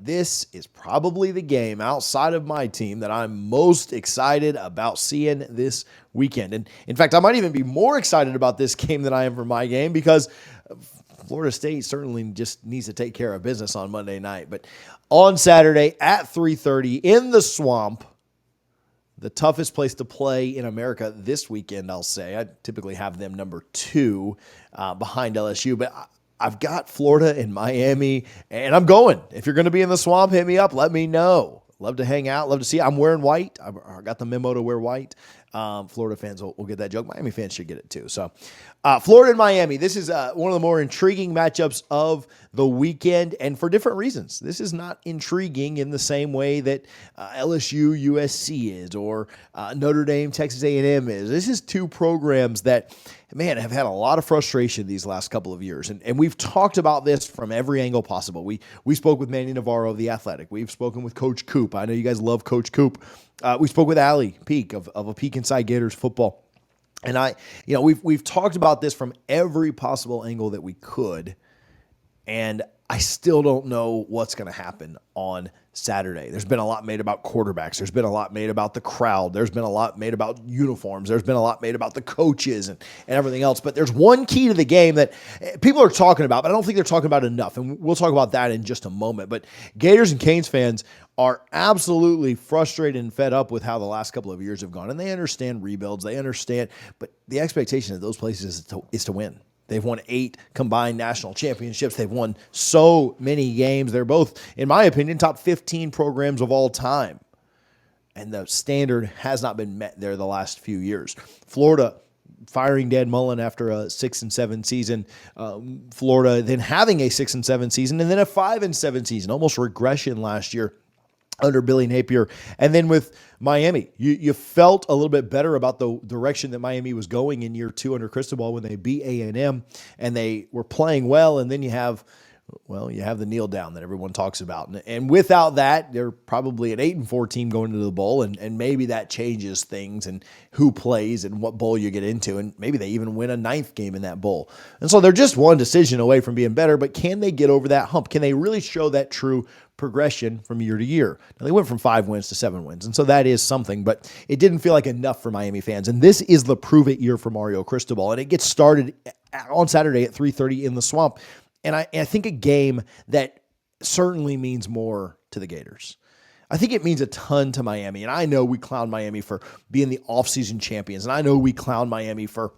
this is probably the game outside of my team that I'm most excited about seeing this weekend. And in fact, I might even be more excited about this game than I am for my game because Florida State certainly just needs to take care of business on Monday night. But on Saturday at 3:30 in the Swamp, the toughest place to play in America this weekend, I'll say. I typically have them number 2 behind LSU, but I've got Florida and Miami, and I'm going. If you're going to be in the Swamp, hit me up. Let me know. Love to hang out. Love to see. I'm wearing white. I got the memo to wear white. Florida fans will get that joke. Miami fans should get it too. So Florida and Miami, this is one of the more intriguing matchups of the weekend, and for different reasons. This is not intriguing in the same way that LSU USC is, or Notre Dame Texas A&M is. This is two programs that, man, have had a lot of frustration these last couple of years. And we've talked about this from every angle possible. We spoke with Manny Navarro of The Athletic. We've spoken with Coach Coop. I know you guys love Coach Coop. We spoke with Allie Peak of A Peek Inside Gators Football. And we've talked about this from every possible angle that we could. And I still don't know what's going to happen on Saturday. There's been a lot made about quarterbacks. There's been a lot made about the crowd. There's been a lot made about uniforms. There's been a lot made about the coaches and everything else. But there's one key to the game that people are talking about, but I don't think they're talking about enough. And we'll talk about that in just a moment. But Gators and Canes fans are absolutely frustrated and fed up with how the last couple of years have gone. And they understand rebuilds. They understand. But the expectation of those places is to win. They've won 8 combined national championships. They've won so many games. They're both, in my opinion, top 15 programs of all time. And the standard has not been met there the last few years. Florida firing Dan Mullen after a 6-7 season. Florida then having a 6-7 season and then a 5-7 season. Almost regression last year under Billy Napier. And then with Miami, you felt a little bit better about the direction that Miami was going in year 2 under Cristobal when they beat A&M and they were playing well. And then you have the kneel down that everyone talks about. And without that, they're probably an 8-4 team going into the bowl. And maybe that changes things and who plays and what bowl you get into. And maybe they even win a 9th game in that bowl. And so they're just one decision away from being better. But can they get over that hump? Can they really show that true progression from year to year? Now, they went from 5 wins to 7 wins, and so that is something, but it didn't feel like enough for Miami fans, and this is the prove-it year for Mario Cristobal, and it gets started on Saturday at 3:30 in the Swamp, and I think a game that certainly means more to the Gators. I think it means a ton to Miami, and I know we clown Miami for being the offseason champions, and I know we clown Miami for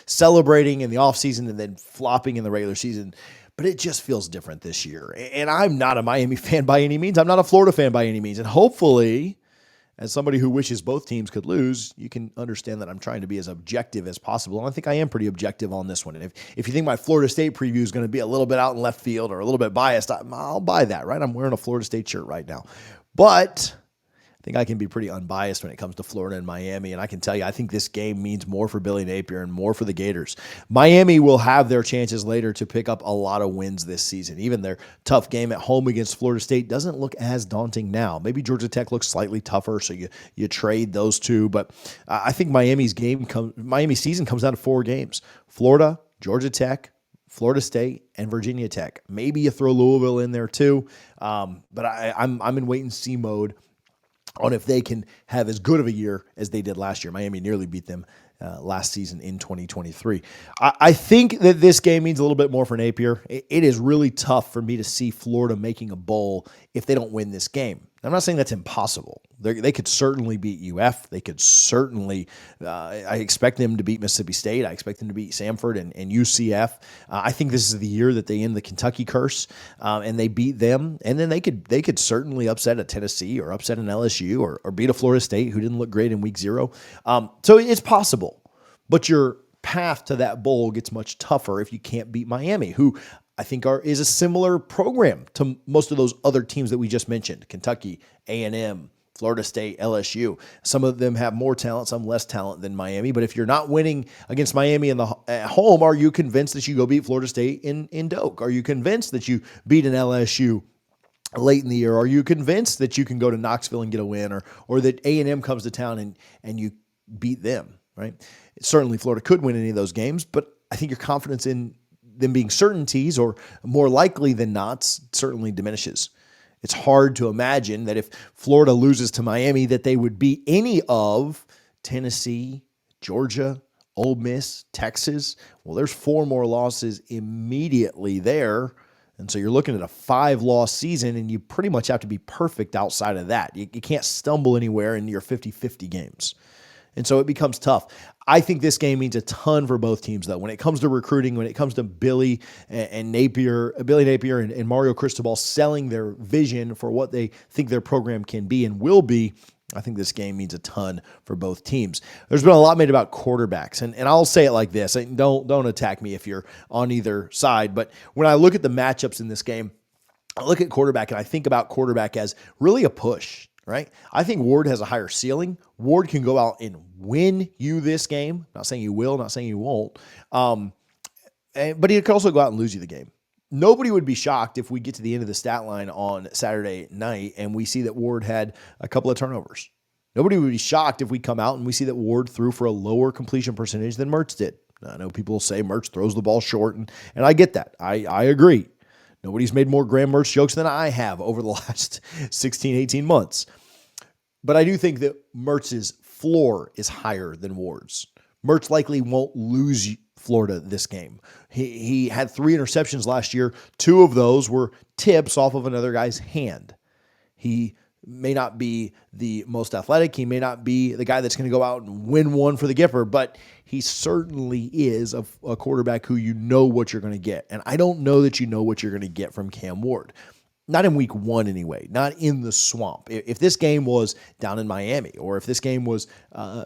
celebrating in the offseason and then flopping in the regular season. But it just feels different this year. And I'm not a Miami fan by any means. I'm not a Florida fan by any means. And hopefully, as somebody who wishes both teams could lose, you can understand that I'm trying to be as objective as possible. And I think I am pretty objective on this one. And if you think my Florida State preview is going to be a little bit out in left field or a little bit biased, I'll buy that, right? I'm wearing a Florida State shirt right now. But I think I can be pretty unbiased when it comes to Florida and Miami, and I can tell you I think this game means more for Billy Napier and more for the Gators. Miami will have their chances later to pick up a lot of wins this season. Even their tough game at home against Florida State doesn't look as daunting now. Maybe Georgia Tech looks slightly tougher, so you trade those two, but I think Miami season comes down to 4 games. Florida, Georgia Tech, Florida State, and Virginia Tech. Maybe you throw Louisville in there too, but I'm in wait-and-see mode on if they can have as good of a year as they did last year. Miami nearly beat them last season in 2023. I think that this game means a little bit more for Napier. It is really tough for me to see Florida making a bowl if they don't win this game. I'm not saying that's impossible. They could certainly beat UF. They could certainly, I expect them to beat Mississippi State. I expect them to beat Samford and UCF. I think this is the year that they end the Kentucky curse and they beat them. And then they could certainly upset a Tennessee or upset an LSU or beat a Florida State who didn't look great in week 0. So it's possible, but your path to that bowl gets much tougher if you can't beat Miami, who I think is a similar program to most of those other teams that we just mentioned: Kentucky, A&M, Florida State, LSU. Some of them have more talent, some less talent than Miami. But if you're not winning against Miami at home, are you convinced that you go beat Florida State in Doak? Are you convinced that you beat an LSU late in the year? Are you convinced that you can go to Knoxville and get a win, or that A&M comes to town and you beat them? Right? Certainly, Florida could win any of those games, but I think your confidence in them being certainties or more likely than not certainly diminishes. It's hard to imagine that if Florida loses to Miami that they would beat any of Tennessee, Georgia, Ole Miss, Texas. Well, there's 4 more losses immediately there. And so you're looking at a 5-loss season, and you pretty much have to be perfect outside of that. You can't stumble anywhere in your 50-50 games. And so it becomes tough. I think this game means a ton for both teams, though. When it comes to recruiting, when it comes to Billy Napier and Mario Cristobal selling their vision for what they think their program can be and will be, I think this game means a ton for both teams. There's been a lot made about quarterbacks, and I'll say it like this. Don't attack me if you're on either side, but when I look at the matchups in this game, I look at quarterback, and I think about quarterback as really a push, right? I think Ward has a higher ceiling. Ward can go out and win you this game. Not saying you will, not saying you won't, but he could also go out and lose you the game. Nobody would be shocked if we get to the end of the stat line on Saturday night and we see that Ward had a couple of turnovers. Nobody would be shocked if we come out and we see that Ward threw for a lower completion percentage than Mertz did. I know people say Mertz throws the ball short, and I get that. I agree. Nobody's made more Graham Mertz jokes than I have over the last 16, 18 months. But I do think that Mertz's floor is higher than Ward's. Mertz likely won't lose Florida this game. He had 3 interceptions last year. 2 of those were tips off of another guy's hand. He may not be the most athletic. He may not be the guy that's going to go out and win one for the Gipper, but he certainly is a quarterback who you know what you're going to get. And I don't know that you know what you're going to get from Cam Ward. Not in week 1 anyway, not in the swamp. If this game was down in Miami or if this game was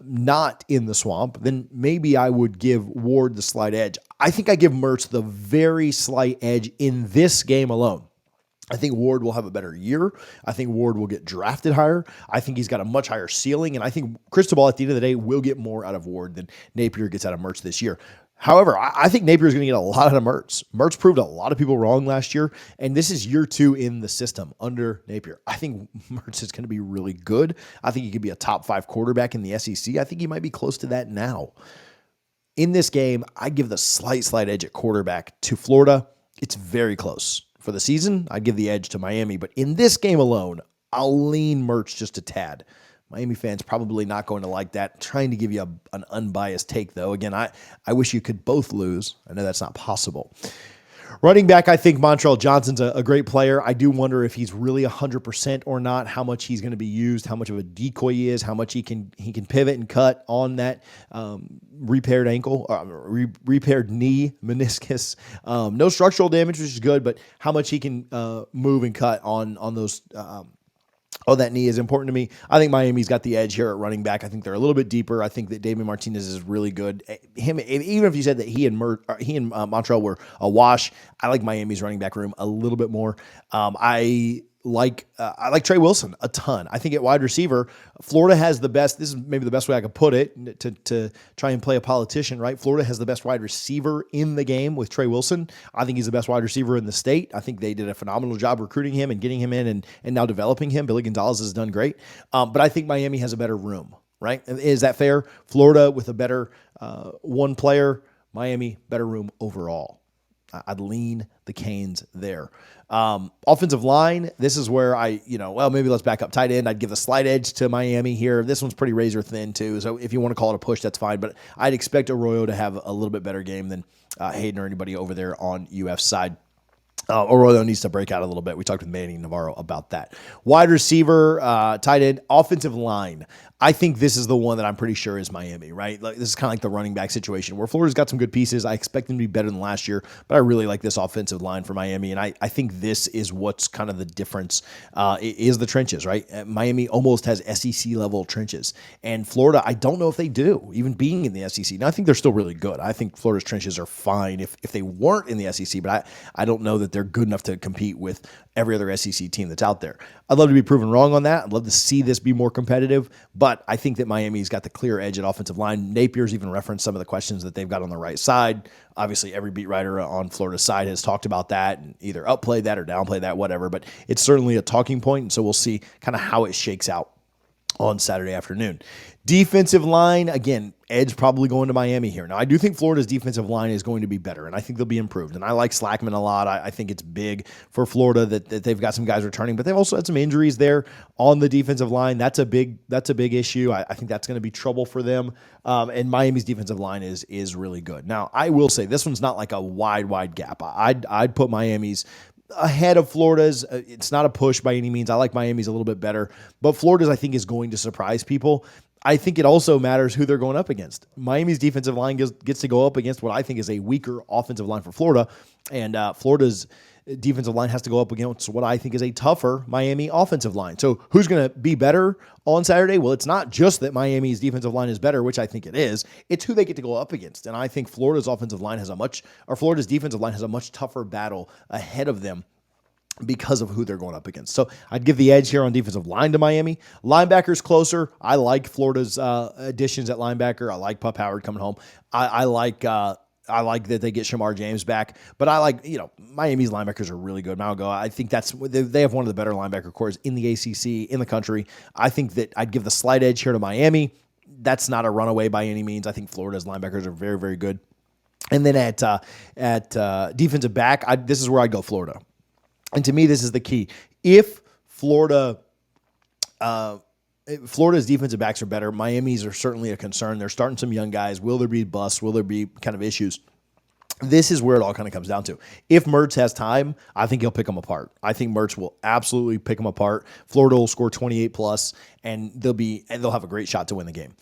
not in the swamp, then maybe I would give Ward the slight edge. I think I give Mertz the very slight edge in this game alone. I think Ward will have a better year. I think Ward will get drafted higher. I think he's got a much higher ceiling, and I think Cristobal at the end of the day will get more out of Ward than Napier gets out of Mertz this year. However, I think Napier is going to get a lot out of Mertz. Mertz proved a lot of people wrong last year, and this is year 2 in the system under Napier. I think Mertz is going to be really good. I think he could be a top 5 quarterback in the SEC. I think he might be close to that now. In this game, I give the slight edge at quarterback to Florida. It's very close. For the season, I'd give the edge to Miami, but in this game alone, I'll lean Mertz just a tad. Miami fans probably not going to like that. I'm trying to give you an unbiased take, though. Again, I wish you could both lose. I know that's not possible. Running back, I think Montrell Johnson's a great player. I do wonder if he's really 100% or not, how much he's going to be used, how much of a decoy he is, how much he can pivot and cut on that repaired ankle, repaired knee, meniscus. No structural damage, which is good, but how much he can move and cut on those that knee is important to me. I think Miami's got the edge here at running back. I think they're a little bit deeper. I think that David Martinez is really good. Even if you said that he and Montrell were a wash, I like Miami's running back room a little bit more. I like Trey Wilson a ton. I think at wide receiver, Florida has the best. This is maybe the best way I could put it to try and play a politician, right? Florida has the best wide receiver in the game with Trey Wilson. I think he's the best wide receiver in the state. I think they did a phenomenal job recruiting him and getting him in and now developing him. Billy Gonzalez has done great. But I think Miami has a better room, right? Is that fair? Florida with a better one player, Miami better room overall. I'd lean the Canes there. Offensive line, this is where maybe let's back up. Tight end, I'd give a slight edge to Miami here. This one's pretty razor thin too, so if you want to call it a push, that's fine. But I'd expect Arroyo to have a little bit better game than Hayden or anybody over there on UF's side. Arroyo needs to break out a little bit. We talked with Manny Navarro about that. Wide receiver, tight end, offensive line. I think this is the one that I'm pretty sure is Miami, right? Like, this is kind of like the running back situation where Florida's got some good pieces. I expect them to be better than last year, but I really like this offensive line for Miami, and I think this is what's kind of the difference is the trenches, right? Miami almost has SEC-level trenches, and Florida, I don't know if they do, even being in the SEC. Now, I think they're still really good. I think Florida's trenches are fine if they weren't in the SEC, but I don't know that they're good enough to compete with every other SEC team that's out there. I'd love to be proven wrong on that. I'd love to see this be more competitive, but I think that Miami's got the clear edge at offensive line. Napier's even referenced some of the questions that they've got on the right side. Obviously, every beat writer on Florida's side has talked about that and either upplayed that or downplayed that, whatever, but it's certainly a talking point, and so we'll see kind of how it shakes out. on Saturday afternoon. Defensive line, again, edge probably going to Miami here. Now, I do think Florida's defensive line is going to be better, and I think they'll be improved. And I like Slackman a lot. I think it's big for Florida that they've got some guys returning, but they've also had some injuries there on the defensive line. That's a big issue. I think that's going to be trouble for them. And Miami's defensive line is really good. Now, I will say this one's not like a wide gap. I'd put Miami's ahead of Florida's. It's not a push by any means. I like Miami's a little bit better, but Florida's, I think, is going to surprise people. I think it also matters who they're going up against. Miami's defensive line gets to go up against what I think is a weaker offensive line for Florida, and Florida's defensive line has to go up against what I think is a tougher Miami offensive line. So who's going to be better on Saturday? Well, it's not just that Miami's defensive line is better, which I think it is. It's who they get to go up against. And I think Florida's defensive line has a much tougher battle ahead of them because of who they're going up against. So I'd give the edge here on defensive line to Miami. Linebackers closer. I like Florida's additions at linebacker. I like Pup Howard coming home. I like that they get Shamar James back, but I like, Miami's linebackers are really good. I think they have one of the better linebacker corps in the ACC, in the country. I think that I'd give the slight edge here to Miami. That's not a runaway by any means. I think Florida's linebackers are very, very good. And then at defensive back, this is where I'd go Florida. And to me, this is the key. If Florida's defensive backs are better, Miami's are certainly a concern. They're starting some young guys. Will there be busts? Will there be kind of issues? This is where it all kind of comes down to. If Mertz has time, I think he'll pick them apart. I think Mertz will absolutely pick them apart. Florida will score 28 plus, and they'll have a great shot to win the game.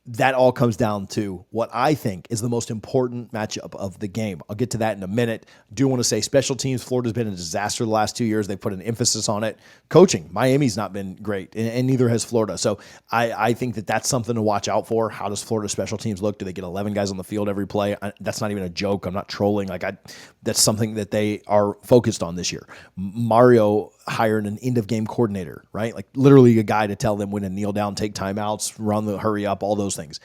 That all comes down to what I think is the most important matchup of the game. I'll get to that in a minute. I do want to say special teams, Florida's been a disaster the last 2 years. They put an emphasis on it. Coaching, Miami's not been great, and neither has Florida. So I think that's something to watch out for. How does Florida special teams look? Do they get 11 guys on the field every play? That's not even a joke. I'm not trolling. That's something that they are focused on this year. Mario hired an end-of-game coordinator, right? Like literally a guy to tell them when to kneel down, take timeouts, run the hurry up, all those things.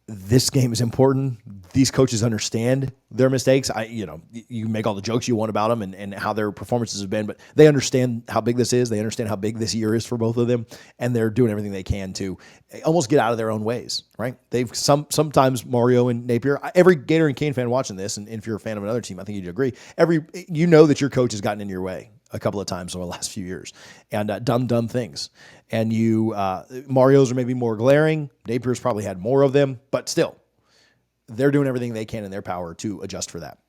This game is important. These coaches understand their mistakes. You make all the jokes you want about them and how their performances have been, but they understand how big this is. They understand how big this year is for both of them, and they're doing everything they can to almost get out of their own ways, right? They've sometimes Mario and Napier, every Gator and Cane fan watching this, and if you're a fan of another team, I think you'd agree, that your coach has gotten in your way a couple of times over the last few years and done dumb things. And Mario's are maybe more glaring. Napier's probably had more of them, but still, they're doing everything they can in their power to adjust for that.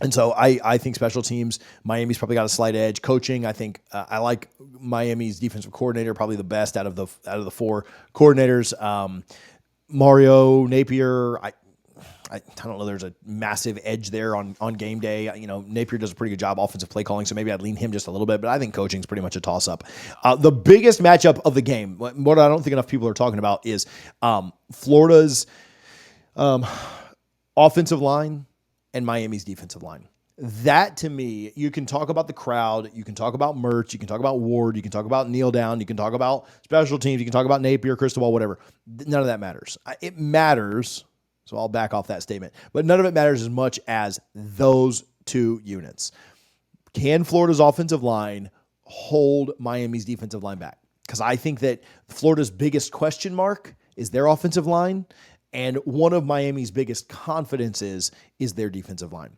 And so I think special teams, Miami's probably got a slight edge. Coaching, I think I like Miami's defensive coordinator, probably the best out of the four coordinators. Mario, Napier, I don't know. There's a massive edge there on game day. Napier does a pretty good job offensive play calling, so maybe I'd lean him just a little bit. But I think coaching is pretty much a toss up. The biggest matchup of the game, what I don't think enough people are talking about, is Florida's offensive line and Miami's defensive line. That, to me, you can talk about the crowd, you can talk about Mertz, you can talk about Ward, you can talk about kneel down, you can talk about special teams, you can talk about Napier, Cristobal, whatever. None of that matters. It matters. So I'll back off that statement. But none of it matters as much as those two units. Can Florida's offensive line hold Miami's defensive line back? Because I think that Florida's biggest question mark is their offensive line, and one of Miami's biggest confidences is their defensive line.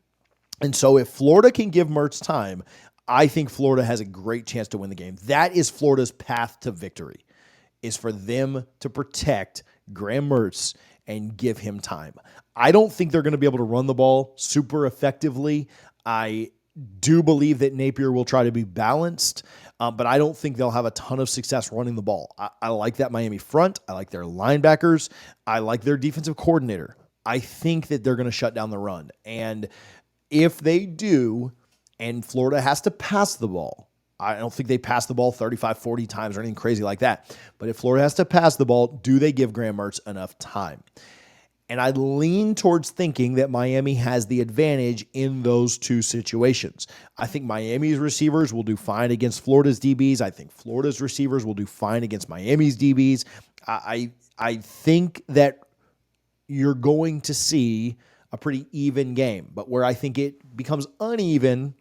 And so if Florida can give Mertz time, I think Florida has a great chance to win the game. That is Florida's path to victory, is for them to protect Graham Mertz and give him time. I don't think they're going to be able to run the ball super effectively. I do believe that Napier will try to be balanced, but I don't think they'll have a ton of success running the ball. I like that Miami front. I like their linebackers. I like their defensive coordinator. I think that they're going to shut down the run. And if they do, and Florida has to pass the ball, I don't think they pass the ball 35, 40 times or anything crazy like that. But if Florida has to pass the ball, do they give Graham Mertz enough time? And I lean towards thinking that Miami has the advantage in those two situations. I think Miami's receivers will do fine against Florida's DBs. I think Florida's receivers will do fine against Miami's DBs. I think that you're going to see a pretty even game. But where I think it becomes uneven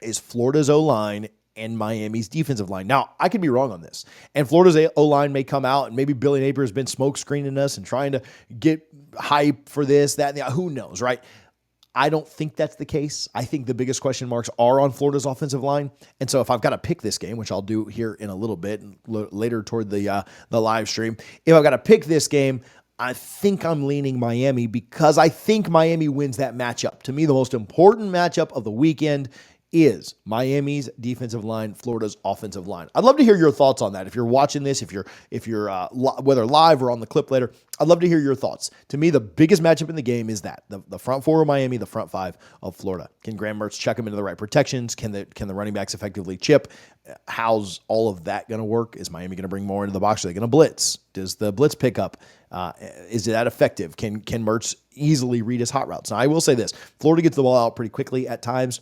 is Florida's O-line and Miami's defensive line. Now, I could be wrong on this. And Florida's O-line may come out, and maybe Billy Napier has been smoke screening us and trying to get hype for this, that, and the, who knows, right? I don't think that's the case. I think the biggest question marks are on Florida's offensive line. And so if I've got to pick this game, which I'll do here in a little bit, later toward the live stream, if I've got to pick this game, I think I'm leaning Miami because I think Miami wins that matchup. To me, the most important matchup of the weekend is Miami's defensive line, Florida's offensive line. I'd love to hear your thoughts on that. If you're watching this, if you're whether live or on the clip later, I'd love to hear your thoughts. To me, the biggest matchup in the game is that the front four of Miami, the front five of Florida. Can Graham Mertz check them into the right protections? Can the running backs effectively chip? How's all of that going to work? Is Miami going to bring more into the box? Are they going to blitz? Does the blitz pick up? Is that effective? Can Mertz easily read his hot routes? Now, I will say this: Florida gets the ball out pretty quickly at times.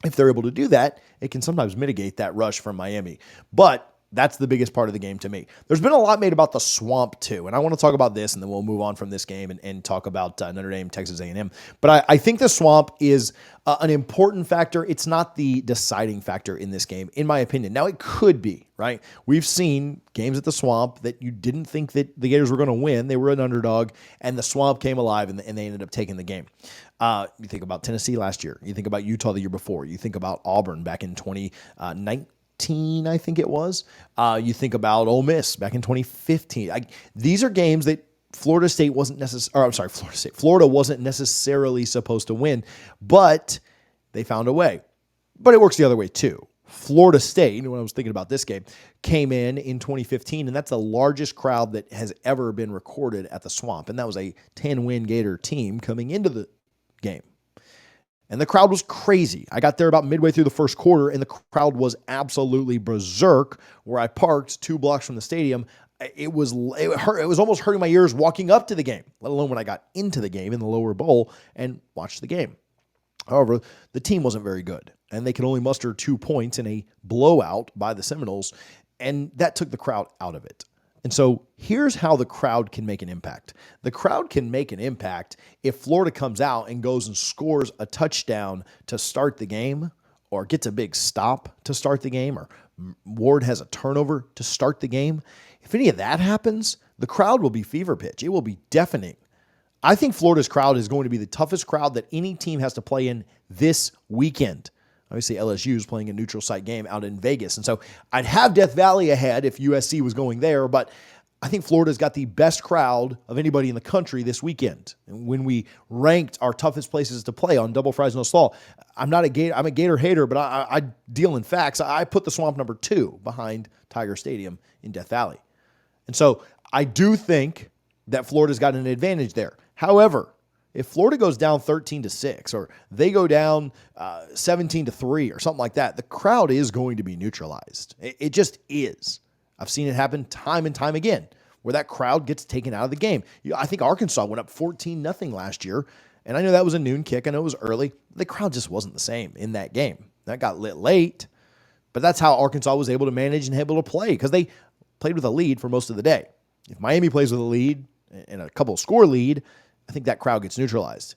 If they're able to do that, it can sometimes mitigate that rush from Miami. But that's the biggest part of the game to me. There's been a lot made about the swamp too, and I want to talk about this, and then we'll move on from this game and talk about Notre Dame, Texas A&M. But I think the swamp is an important factor. It's not the deciding factor in this game, in my opinion. Now, it could be, right? We've seen games at the swamp that you didn't think that the Gators were going to win. They were an underdog, and the swamp came alive, and they ended up taking the game. You think about Tennessee last year. You think about Utah the year before. You think about Auburn back in 2019, I think it was. You think about Ole Miss back in 2015. These are games that Florida wasn't necessarily supposed to win, but they found a way. But it works the other way too. Florida State, when I was thinking about this game, came in 2015, and that's the largest crowd that has ever been recorded at the Swamp. And that was a 10-win Gator team coming into the game. And the crowd was crazy. I got there about midway through the first quarter, and the crowd was absolutely berserk. Where I parked 2 blocks from the stadium, it was almost hurting my ears walking up to the game, let alone when I got into the game in the lower bowl and watched the game. However, the team wasn't very good, and they could only muster 2 points in a blowout by the Seminoles, and that took the crowd out of it. And so here's how the crowd can make an impact. The crowd can make an impact if Florida comes out and goes and scores a touchdown to start the game, or gets a big stop to start the game, or Ward has a turnover to start the game. If any of that happens, the crowd will be fever pitch. It will be deafening. I think Florida's crowd is going to be the toughest crowd that any team has to play in this weekend. Obviously, LSU is playing a neutral site game out in Vegas. And so I'd have Death Valley ahead if USC was going there, but I think Florida's got the best crowd of anybody in the country this weekend. And when we ranked our toughest places to play on Double Fries No Slaw, I'm a Gator hater, but I deal in facts. I put the Swamp number 2 behind Tiger Stadium in Death Valley. And so I do think that Florida's got an advantage there. However, if Florida goes down 13-6, or they go down 17-3 or something like that, the crowd is going to be neutralized. It just is. I've seen it happen time and time again where that crowd gets taken out of the game. I think Arkansas went up 14-0 last year, and I know that was a noon kick. I know it was early. The crowd just wasn't the same in that game. That got lit late, but that's how Arkansas was able to manage and able to play, because they played with a lead for most of the day. If Miami plays with a lead and a couple score lead, I think that crowd gets neutralized.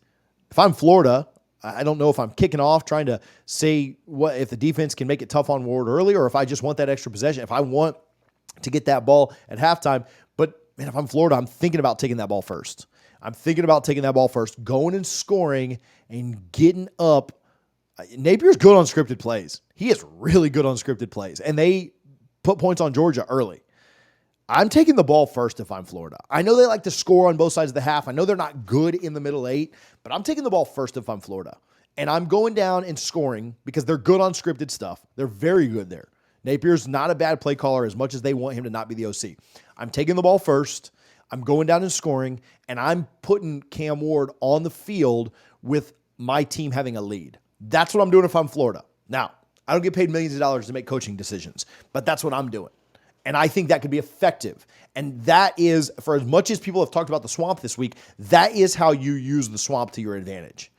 If I'm Florida, I don't know if I'm kicking off trying to say what if the defense can make it tough on Ward early, or if I just want that extra possession, if I want to get that ball at halftime. But man, if I'm Florida, I'm thinking about taking that ball first. Going and scoring and getting up. Napier's good on scripted plays. He is really good on scripted plays, and they put points on Georgia early. I'm taking the ball first if I'm Florida. I know they like to score on both sides of the half. I know they're not good in the middle 8, but I'm taking the ball first if I'm Florida. And I'm going down and scoring because they're good on scripted stuff. They're very good there. Napier's not a bad play caller as much as they want him to not be the OC. I'm taking the ball first. I'm going down and scoring, and I'm putting Cam Ward on the field with my team having a lead. That's what I'm doing if I'm Florida. Now, I don't get paid millions of dollars to make coaching decisions, but that's what I'm doing. And I think that could be effective. And that is, for as much as people have talked about the Swamp this week, that is how you use the Swamp to your advantage.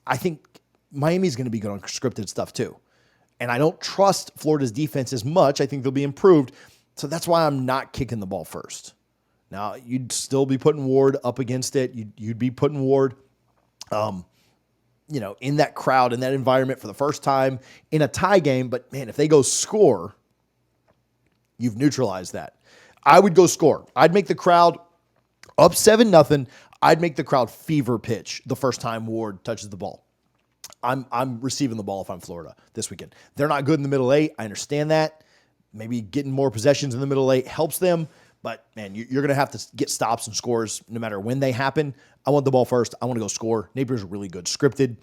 I think Miami's going to be good on scripted stuff too. And I don't trust Florida's defense as much. I think they'll be improved. So that's why I'm not kicking the ball first. Now, you'd still be putting Ward up against it. You'd be putting Ward in that crowd, in that environment for the first time in a tie game. But man, if they go score, you've neutralized that. I would go score. I'd make the crowd up 7-0. I'd make the crowd fever pitch the first time Ward touches the ball. I'm receiving the ball if I'm Florida this weekend. They're not good in the middle eight. I understand that. Maybe getting more possessions in the middle eight helps them. But, man, you're going to have to get stops and scores no matter when they happen. I want the ball first. I want to go score. Napier's really good scripted.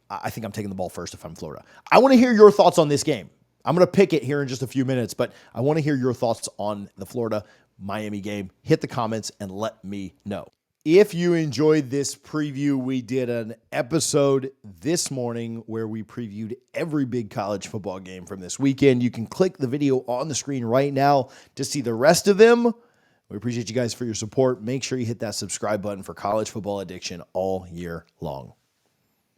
I think I'm taking the ball first if I'm Florida. I want to hear your thoughts on this game. I'm going to pick it here in just a few minutes, but I want to hear your thoughts on the Florida-Miami game. Hit the comments and let me know. If you enjoyed this preview, we did an episode this morning where we previewed every big college football game from this weekend. You can click the video on the screen right now to see the rest of them. We appreciate you guys for your support. Make sure you hit that subscribe button for College Football Addiction all year long.